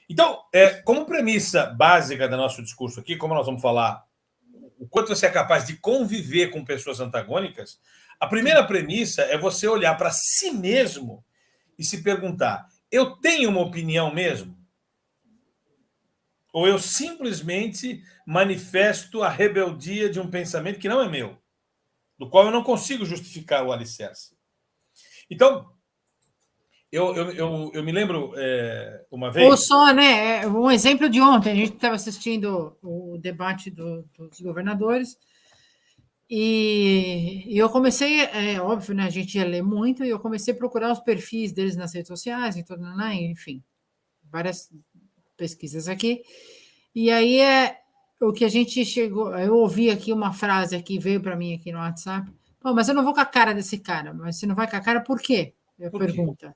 Então, como premissa básica do nosso discurso aqui, como nós vamos falar o quanto você é capaz de conviver com pessoas antagônicas, a primeira premissa é você olhar para si mesmo e se perguntar: eu tenho uma opinião mesmo? Ou eu simplesmente manifesto a rebeldia de um pensamento que não é meu, do qual eu não consigo justificar o alicerce? Então, eu me lembro uma vez. Ou só, né? Um exemplo de ontem, a gente estava assistindo o debate dos governadores. E eu comecei, óbvio, né, a gente ia ler muito, e eu comecei a procurar os perfis deles nas redes sociais, e tudo, né, enfim, várias pesquisas aqui. E aí o que a gente chegou, eu ouvi aqui uma frase aqui, veio para mim aqui no WhatsApp. Pô, mas eu não vou com a cara desse cara. Mas você não vai com a cara por quê? Eu Por quê? pergunta.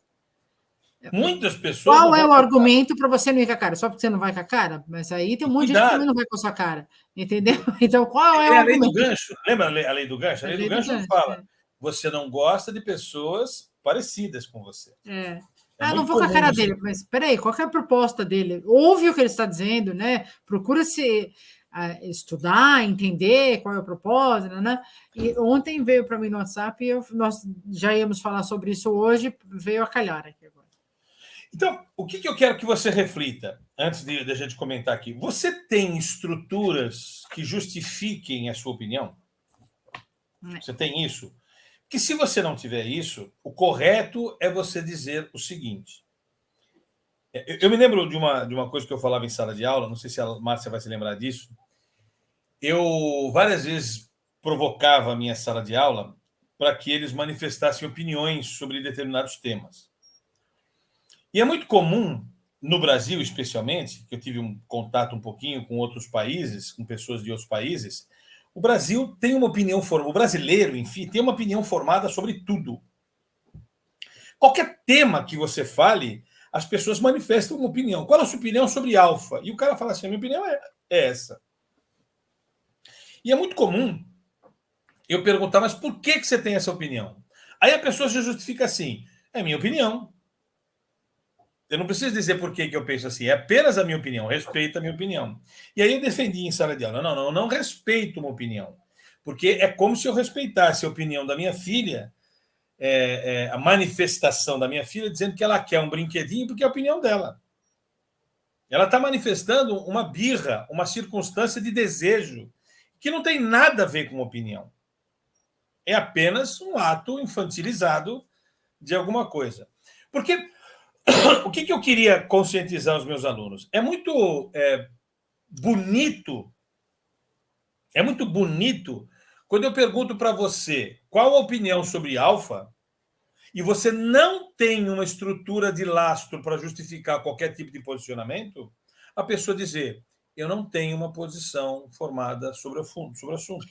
Muitas pessoas Qual não é vão o com a argumento para você não ir com a cara? Só porque você não vai com a cara? Mas aí tem um monte de gente que também cuidado. não vai com a sua cara, entendeu? Então, qual é É o a lei do argumento? gancho. Lembra a lei do gancho? A A lei do lei do gancho gancho. fala: você não gosta de pessoas parecidas com você. É Não muito vou com a comum cara você. dele, mas peraí, qual que é a proposta dele? Ouve o que ele está dizendo, né? Procura se estudar, entender qual é o propósito, né? E ontem veio para mim no WhatsApp, e nós já íamos falar sobre isso hoje, veio a calhar aqui agora. Então, o que eu quero que você reflita, antes de a gente comentar aqui? Você tem estruturas que justifiquem a sua opinião? Você tem isso? Que se você não tiver isso, o correto é você dizer o seguinte. Eu me lembro de uma coisa que eu falava em sala de aula, não sei se a Márcia vai se lembrar disso. Eu várias vezes provocava a minha sala de aula para que eles manifestassem opiniões sobre determinados temas. E é muito comum, no Brasil especialmente, que eu tive um contato um pouquinho com outros países, com pessoas de outros países, o Brasil tem uma opinião formada, o brasileiro, enfim, tem uma opinião formada sobre tudo. Qualquer tema que você fale, as pessoas manifestam uma opinião. Qual é a sua opinião sobre alfa? E o cara fala assim: a minha opinião é essa. E é muito comum eu perguntar: mas por que você tem essa opinião? Aí a pessoa se justifica assim: é minha opinião. Eu não preciso dizer por que eu penso assim, é apenas a minha opinião, respeita a minha opinião. E aí eu defendi em sala de aula: não, eu não respeito uma opinião, porque é como se eu respeitasse a opinião da minha filha, a manifestação da minha filha dizendo que ela quer um brinquedinho porque é a opinião dela. Ela está manifestando uma birra, uma circunstância de desejo, que não tem nada a ver com opinião. É apenas um ato infantilizado de alguma coisa. Porque o que eu queria conscientizar os meus alunos? É muito bonito quando eu pergunto para você qual a opinião sobre alfa e você não tem uma estrutura de lastro para justificar qualquer tipo de posicionamento, a pessoa dizer: eu não tenho uma posição formada sobre o assunto.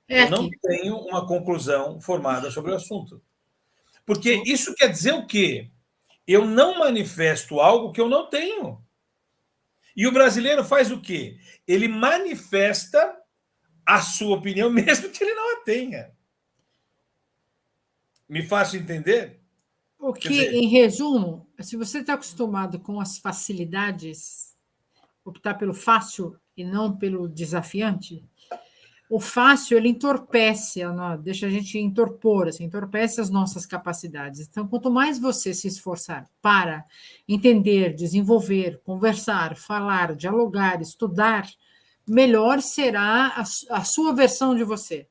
É Eu não aqui. tenho uma conclusão formada sobre o assunto. Porque isso quer dizer o quê? Eu não manifesto algo que eu não tenho. E o brasileiro faz o quê? Ele manifesta a sua opinião, mesmo que ele não a tenha. Me faço entender? O Quer que, dizer, em resumo, se você está acostumado com as facilidades, optar pelo fácil e não pelo desafiante, o fácil ele entorpece, deixa a gente entorpor, assim, entorpece as nossas capacidades. Então, quanto mais você se esforçar para entender, desenvolver, conversar, falar, dialogar, estudar, melhor será a sua versão de você.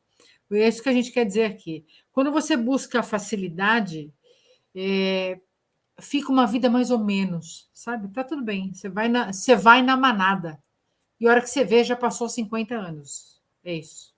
É isso que a gente quer dizer aqui. Quando você busca a facilidade, fica uma vida mais ou menos, sabe? Tá tudo bem, você vai na manada. E a hora que você vê, já passou 50 anos. É isso.